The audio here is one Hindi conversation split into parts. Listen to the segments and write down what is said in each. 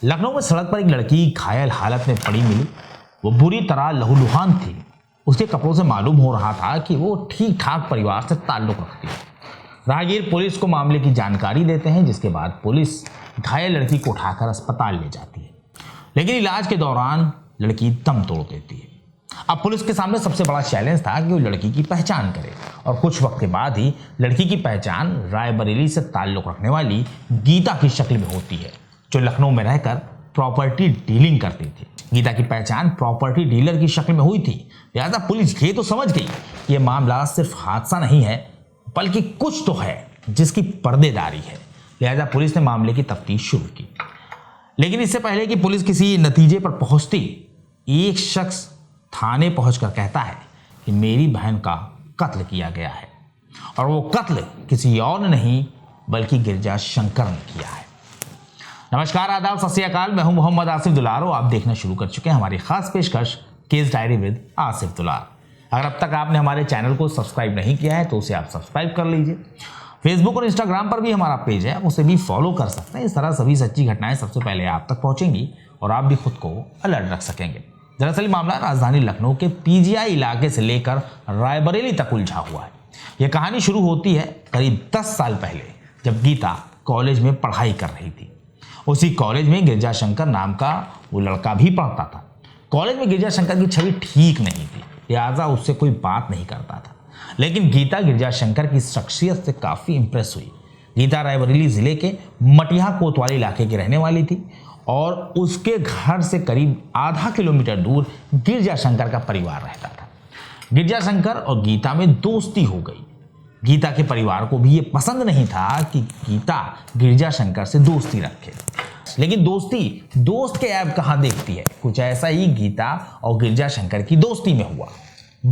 लखनऊ में सड़क पर एक लड़की घायल हालत में पड़ी मिली। वो बुरी तरह लहूलुहान थी। उसके कपड़ों से मालूम हो रहा था कि वो ठीक ठाक परिवार से ताल्लुक रखती है। राहगीर पुलिस को मामले की जानकारी देते हैं, जिसके बाद पुलिस घायल लड़की को उठाकर अस्पताल ले जाती है, लेकिन इलाज के दौरान लड़की दम तोड़ देती है। अब पुलिस के सामने सबसे बड़ा चैलेंज था कि वो लड़की की पहचान करे, और कुछ वक्त के बाद ही लड़की की पहचान रायबरेली से ताल्लुक रखने वाली गीता की शक्ल में होती है, जो लखनऊ में रहकर प्रॉपर्टी डीलिंग करती थी। गीता की पहचान प्रॉपर्टी डीलर की शक्ल में हुई थी, लिहाजा पुलिस ये तो समझ गई कि यह मामला सिर्फ हादसा नहीं है, बल्कि कुछ तो है जिसकी पर्देदारी है। लिहाजा पुलिस ने मामले की तफ्तीश शुरू की। लेकिन इससे पहले कि पुलिस किसी नतीजे पर पहुंचती, एक शख्स थाने पहुंचकर कहता है कि मेरी बहन का कत्ल किया गया है, और वो कत्ल किसी और नहीं बल्कि गिरजा शंकर ने किया है। नमस्कार, आदाब, सत श्री अकाल। मैं हूं मोहम्मद आसिफ दुलार और आप देखना शुरू कर चुके हैं हमारी खास पेशकश केस डायरी विद आसिफ दुलार। अगर अब तक आपने हमारे चैनल को सब्सक्राइब नहीं किया है तो उसे आप सब्सक्राइब कर लीजिए। फेसबुक और इंस्टाग्राम पर भी हमारा पेज है, उसे भी फॉलो कर सकते हैं। इस तरह सभी सच्ची घटनाएं सबसे पहले आप तक पहुंचेंगी और आप भी खुद को अलर्ट रख सकेंगे। दरअसल मामला राजधानी लखनऊ के पीजीआई इलाके से लेकर रायबरेली तक उलझा हुआ है। यह कहानी शुरू होती है करीब 10 साल पहले, जब गीता कॉलेज में पढ़ाई कर रही थी। उसी कॉलेज में गिरजा शंकर नाम का वो लड़का भी पढ़ता था। कॉलेज में गिरजा शंकर की छवि ठीक नहीं थी, लिहाजा उससे कोई बात नहीं करता था। लेकिन गीता गिरजा शंकर की शख्सियत से काफ़ी इंप्रेस हुई। गीता रायबरेली ज़िले के मटिया कोतवाली इलाके की रहने वाली थी, और उसके घर से करीब आधा किलोमीटर दूर गिरजा शंकर का परिवार रहता था। गिरजा शंकर और गीता में दोस्ती हो गई। गीता के परिवार को भी ये पसंद नहीं था कि गीता गिरजा शंकर से दोस्ती रखे, लेकिन दोस्ती दोस्त के ऐब कहाँ देखती है। कुछ ऐसा ही गीता और गिरजा शंकर की दोस्ती में हुआ।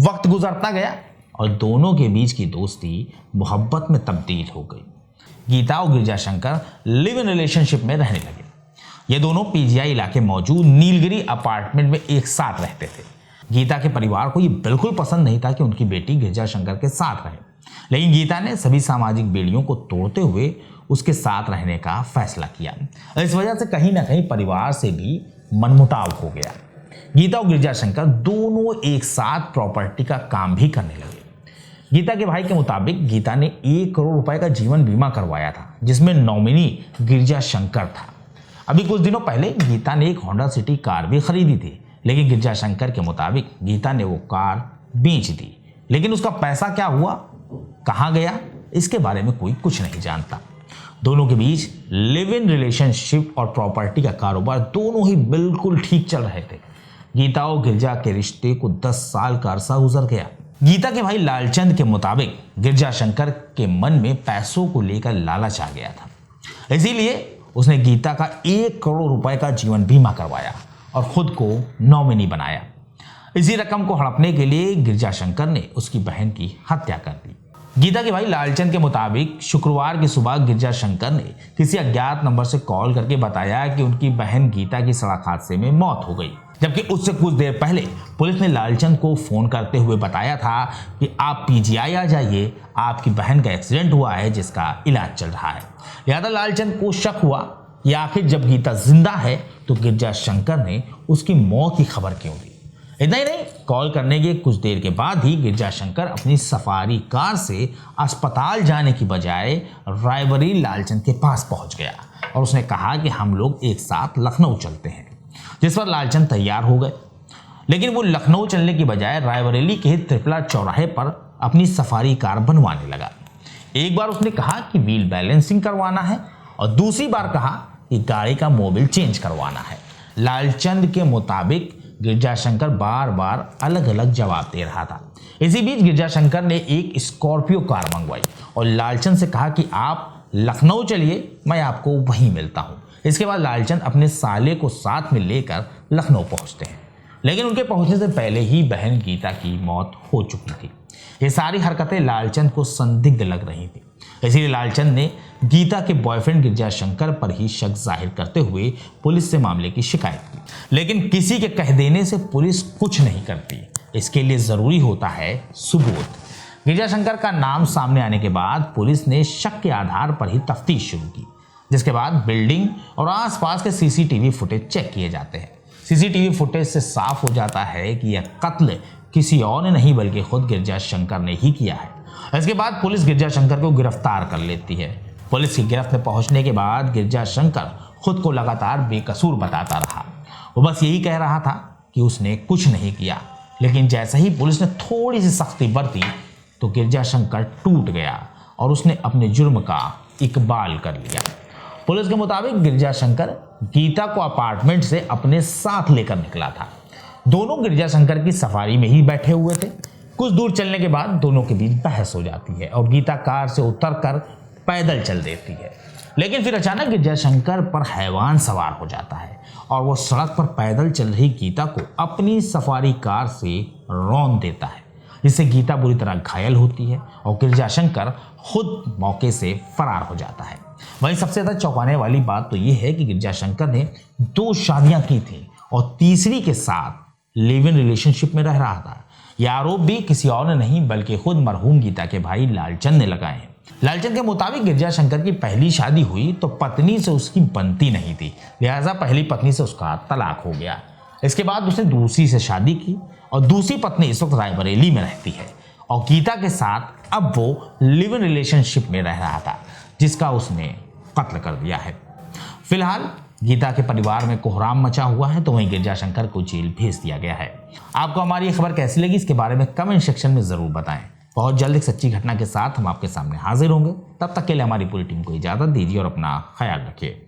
वक्त गुजरता गया और दोनों के बीच की दोस्ती मोहब्बत में तब्दील हो गई। गीता और गिरजा शंकर लिव इन रिलेशनशिप में रहने लगे। ये दोनों पीजीआई इलाके मौजूद नीलगिरी अपार्टमेंट में एक साथ रहते थे। गीता के परिवार को ये बिल्कुल पसंद नहीं था कि उनकी बेटी गिरजा शंकर के साथ रहे, लेकिन गीता ने सभी सामाजिक बेड़ियों को तोड़ते हुए उसके साथ रहने का फैसला किया। इस वजह से कहीं ना कहीं परिवार से भी मनमुटाव हो गया। गीता और गिरजा शंकर दोनों एक साथ प्रॉपर्टी का काम भी करने लगे। गीता के भाई के मुताबिक गीता ने 1 करोड़ रुपए का जीवन बीमा करवाया था, जिसमें नॉमिनी गिरजा शंकर था। अभी कुछ दिनों पहले गीता ने एक होंडा सिटी कार भी खरीदी थी, लेकिन गिरजा शंकर के मुताबिक गीता ने वो कार बेच दी। लेकिन उसका पैसा क्या हुआ, कहाँ गया, इसके बारे में कोई कुछ नहीं जानता। दोनों के बीच लिव इन रिलेशनशिप और प्रॉपर्टी का कारोबार दोनों ही बिल्कुल ठीक चल रहे थे। गीता और गिरजा के रिश्ते को 10 साल का अरसा गुजर गया। गीता के भाई लालचंद के मुताबिक गिरजा शंकर के मन में पैसों को लेकर लालच आ गया था, इसीलिए उसने गीता का 1 करोड़ रुपए का जीवन बीमा करवाया और खुद को नॉमिनी बनाया। इसी रकम को हड़पने के लिए गिरजा शंकर ने उसकी बहन की हत्या कर दी। गीता के भाई लालचंद के मुताबिक शुक्रवार की सुबह गिरजा शंकर ने किसी अज्ञात नंबर से कॉल करके बताया कि उनकी बहन गीता की सड़क हादसे में मौत हो गई, जबकि उससे कुछ देर पहले पुलिस ने लालचंद को फोन करते हुए बताया था कि आप पीजीआई आ जाइए, आपकी बहन का एक्सीडेंट हुआ है जिसका इलाज चल रहा है। लिहाजा लालचंद को शक हुआ कि आखिर जब गीता जिंदा है तो गिरजा शंकर ने उसकी मौत की खबर क्यों दी। इतना ही नहीं, कॉल करने के कुछ देर के बाद ही गिरजा शंकर अपनी सफारी कार से अस्पताल जाने की बजाय रायबरेली लालचंद के पास पहुंच गया और उसने कहा कि हम लोग एक साथ लखनऊ चलते हैं, जिस पर लालचंद तैयार हो गए। लेकिन वो लखनऊ चलने की बजाय रायबरेली के त्रिपला चौराहे पर अपनी सफारी कार बनवाने लगा। एक बार उसने कहा कि व्हील बैलेंसिंग करवाना है और दूसरी बार कहा कि गाड़ी का मोबिल चेंज करवाना है। लालचंद के मुताबिक गिरजा शंकर बार बार अलग अलग जवाब दे रहा था। इसी बीच गिरजा शंकर ने एक स्कॉर्पियो कार मंगवाई और लालचंद से कहा कि आप लखनऊ चलिए, मैं आपको वहीं मिलता हूँ। इसके बाद लालचंद अपने साले को साथ में लेकर लखनऊ पहुँचते हैं, लेकिन उनके पहुँचने से पहले ही बहन गीता की मौत हो चुकी थी। ये सारी हरकतें लालचंद को संदिग्ध लग रही थी, इसीलिए लालचंद ने गीता के बॉयफ्रेंड गिरजा शंकर पर ही शक जाहिर करते हुए पुलिस से मामले की शिकायत की। लेकिन किसी के कह देने से पुलिस कुछ नहीं करती, इसके लिए जरूरी होता है सबूत। गिरजा शंकर का नाम सामने आने के बाद पुलिस ने शक के आधार पर ही तफ्तीश शुरू की। जिसके बाद बिल्डिंग और आसपास के सीसीटीवी फुटेज चेक किए जाते हैं। सीसीटीवी फुटेज से साफ हो जाता है कि यह कत्ल किसी और ने नहीं बल्कि खुद गिरजा शंकर ने ही किया है। इसके बाद पुलिस गिरजा शंकर को गिरफ्तार कर लेती है। पुलिस की गिरफ्त में पहुंचने के बाद गिरजा शंकर खुद को लगातार बेकसूर बताता रहा। वो बस यही कह रहा था कि उसने कुछ नहीं किया, लेकिन जैसे ही पुलिस ने थोड़ी सी सख्ती बरती तो गिरजा शंकर टूट गया और उसने अपने जुर्म का इकबाल कर लिया। पुलिस के मुताबिक गिरजा शंकर गीता को अपार्टमेंट से अपने साथ लेकर निकला था। दोनों गिरजा शंकर की सफारी में ही बैठे हुए थे। कुछ दूर चलने के बाद दोनों के बीच बहस हो जाती है और गीता कार से उतरकर पैदल चल देती है। लेकिन फिर अचानक गिरजा शंकर पर हैवान सवार हो जाता है और वो सड़क पर पैदल चल रही गीता को अपनी सफारी कार से रौंद देता है, जिससे गीता बुरी तरह घायल होती है और गिरजा शंकर खुद मौके से फरार हो जाता है। वहीं सबसे ज्यादा चौंकाने वाली बात तो ये है कि गिरजा शंकर ने 2 शादियां की थी और तीसरी के साथ लिव इन रिलेशनशिप में रह रहा था। यह आरोप भी किसी और ने नहीं बल्कि खुद मरहूम गीता के भाई लालचंद ने लगाए हैं। लालचंद के मुताबिक गिरजा शंकर की पहली शादी हुई तो पत्नी से उसकी बनती नहीं थी, लिहाजा पहली पत्नी से उसका तलाक हो गया। इसके बाद उसने दूसरी से शादी की और दूसरी पत्नी इस वक्त रायबरेली में रहती है और गीता के साथ अब वो लिव इन रिलेशनशिप में रह रहा था, जिसका उसने कत्ल कर दिया है। फिलहाल गीता के परिवार में कोहराम मचा हुआ है, तो वहीं गिरजा शंकर को जेल भेज दिया गया है। आपको हमारी ये खबर कैसी लगी, इसके बारे में कमेंट सेक्शन में जरूर बताएं। बहुत जल्द एक सच्ची घटना के साथ हम आपके सामने हाजिर होंगे। तब तक के लिए हमारी पूरी टीम को इजाजत दीजिए और अपना ख्याल रखिए।